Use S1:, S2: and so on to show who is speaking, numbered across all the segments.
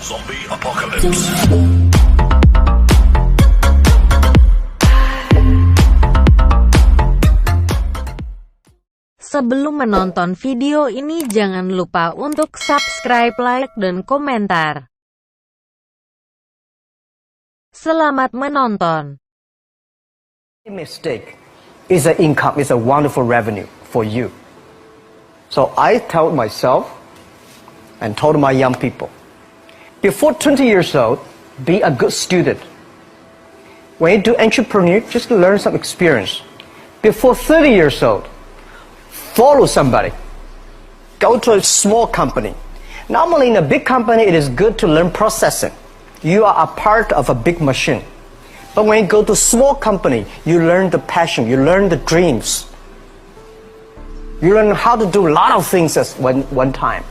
S1: Zombie Apocalypse.
S2: Sebelum menonton video ini jangan lupa untuk subscribe, like, dan komentar. Selamat menonton.
S3: Mistake is an income, is a wonderful revenue for you. So I told myself and told my young people, before 20 years old, be a good student. When you do entrepreneur, just learn some experience. Before 30 years old, follow somebody. Go to a small company. Normally in a big company, it is good to learn processing. You are a part of a big machine. But when you go to a small company, you learn the passion, you learn the dreams. You learn how to do a lot of things at one time.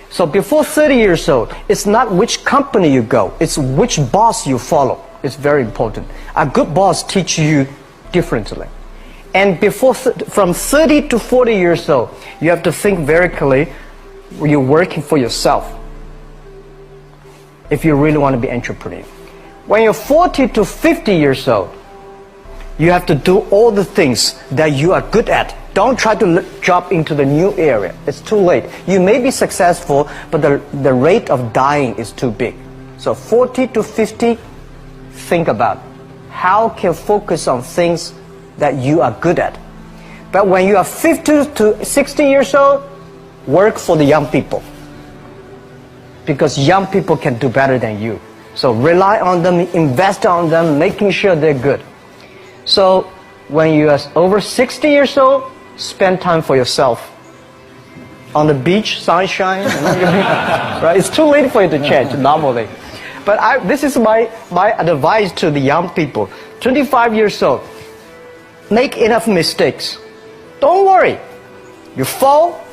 S3: So before 30 years old, it's not which company you go, it's which boss you follow. It's very important. A good boss teaches you differently. And from 30 to 40 years old, you have to think very clearly, you're working for yourself if you really want to be an entrepreneur. When you're 40 to 50 years old, you have to do all the things that you are good at. Don't try to jump into the new area. It's too late. You may be successful, but the rate of dying is too big. So 40 to 50, think about how can focus on things that you are good at. But when you are 50 to 60 years old, work for the young people. Because young people can do better than you. So rely on them, invest on them, making sure they're good. So when you are over 60 years old, spend time for yourself. On the beach, sunshine, right? It's too late for you to change normally. But this is my advice to the young people. 25 years old, make enough mistakes. Don't worry. You fall,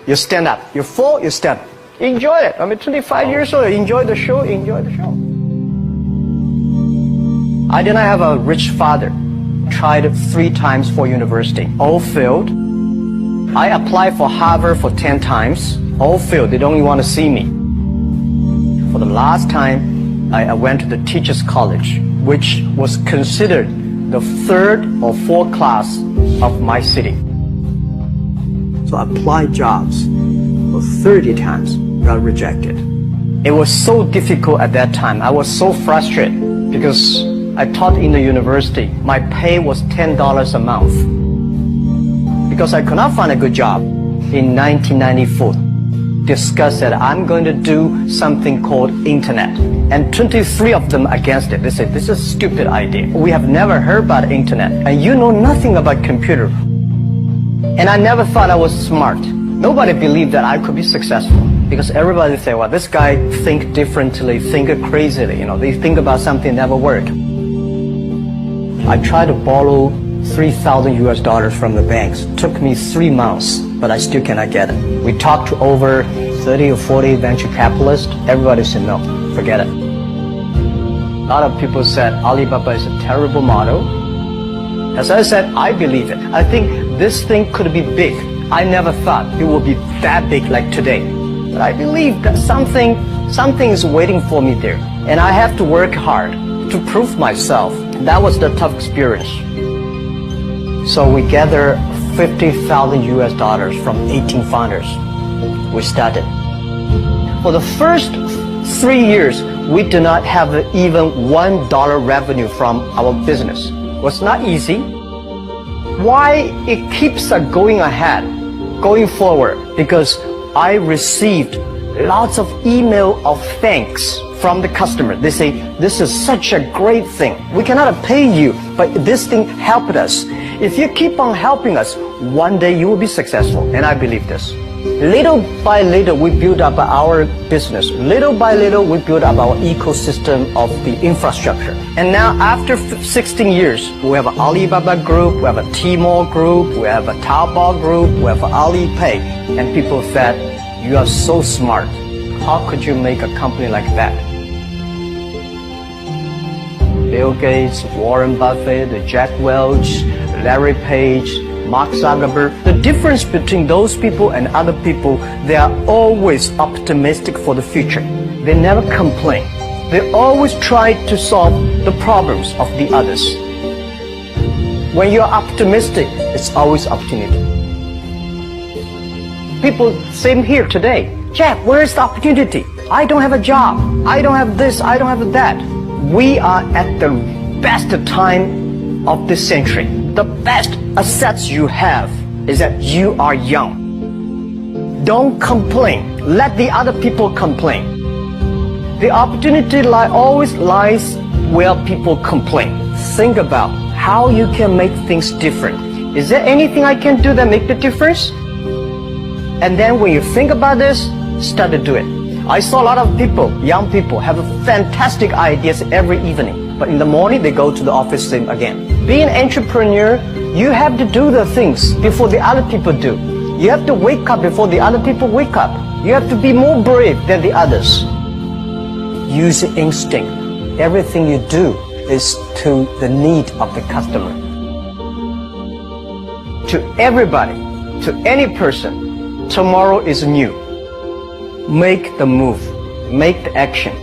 S3: you stand up. You fall, you stand up. Enjoy it. I mean, 25 years old, enjoy the show, enjoy the show. I did not have a rich father. Tried 3 times for university. All failed. I applied for Harvard for 10 times. All failed. They don't even want to see me. For the last time, I went to the teachers' college, which was considered the 3rd or 4th class of my city. So I applied jobs for 30 times, got rejected. It was so difficult at that time. I was so frustrated because I taught in the university. My pay was $10 a month. Because I could not find a good job in 1994. Discussed that I'm going to do something called internet. And 23 of them against it. They said, this is a stupid idea. We have never heard about internet. And you know nothing about computer. And I never thought I was smart. Nobody believed that I could be successful. Because everybody say, well, this guy think differently, think crazily. You know, they think about something never worked. I tried to borrow $3,000 from the banks. Took me 3 months, but I still cannot get it. We talked to over 30 or 40 venture capitalists. Everybody said, no, forget it. A lot of people said Alibaba is a terrible model. As I said, I believe it. I think this thing could be big. I never thought it would be that big like today. But I believe that something is waiting for me there. And I have to work hard to prove myself. That was the tough experience. So we gathered $50,000 from 18 founders. We started. For the first 3 years, we did not have even $1 revenue from our business. It was not easy. Why it keeps going ahead, going forward? Because I received lots of email of thanks from the customer. They say, this is such a great thing. We cannot pay you, but this thing helped us. If you keep on helping us, one day you will be successful. And I believe this. Little by little, we build up our business. Little by little, we build up our ecosystem of the infrastructure. And now, after 16 years, we have an Alibaba group, we have a Tmall group, we have a Taobao group, we have Alipay. And people said, you are so smart. How could you make a company like that? Bill Gates, Warren Buffett, Jack Welch, Larry Page, Mark Zuckerberg. The difference between those people and other people, they are always optimistic for the future. They never complain. They always try to solve the problems of the others. When you're optimistic, it's always opportunity. People, same here today. Jeff, where is the opportunity? I don't have a job. I don't have this. I don't have that. We are at the best time of this century. The best assets you have is that you are young. Don't complain. Let the other people complain. The opportunity always lies where people complain. Think about how you can make things different. Is there anything I can do that make the difference? And then when you think about this, start to do it. I saw a lot of people, young people, have fantastic ideas every evening. But in the morning, they go to the office same again. Being an entrepreneur, you have to do the things before the other people do. You have to wake up before the other people wake up. You have to be more brave than the others. Use instinct. Everything you do is to the need of the customer. To everybody, to any person, tomorrow is new. Make the move. Make the action.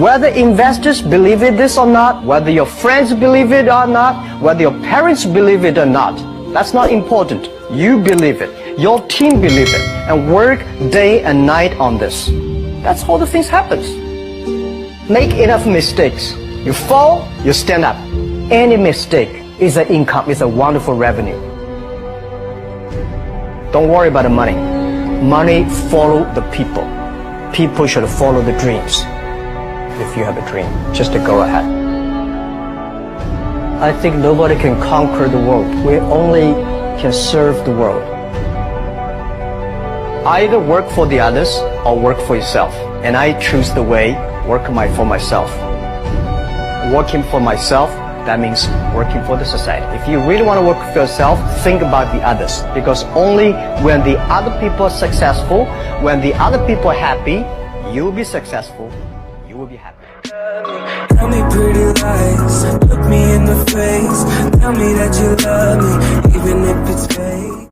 S3: Whether investors believe it this or not, whether your friends believe it or not, whether your parents believe it or not, that's not important. You believe it. Your team believe it. And work day and night on this. That's how the things happens. Make enough mistakes. You fall, you stand up. Any mistake is an income, is a wonderful revenue. Don't worry about the money. Money follow the people. People should follow the dreams. If you have a dream, just to go ahead. I think nobody can conquer the world. We only can serve the world. Either work for the others or work for yourself. And I choose the way, work for myself. Working for myself, that means working for the society. If you really want to work for yourself, think about the others. Because only when the other people are successful, when the other people are happy, you will be successful, you will be happy.
S1: Tell me pretty lies, look me in the face. Tell me that you love me, even if it's fake.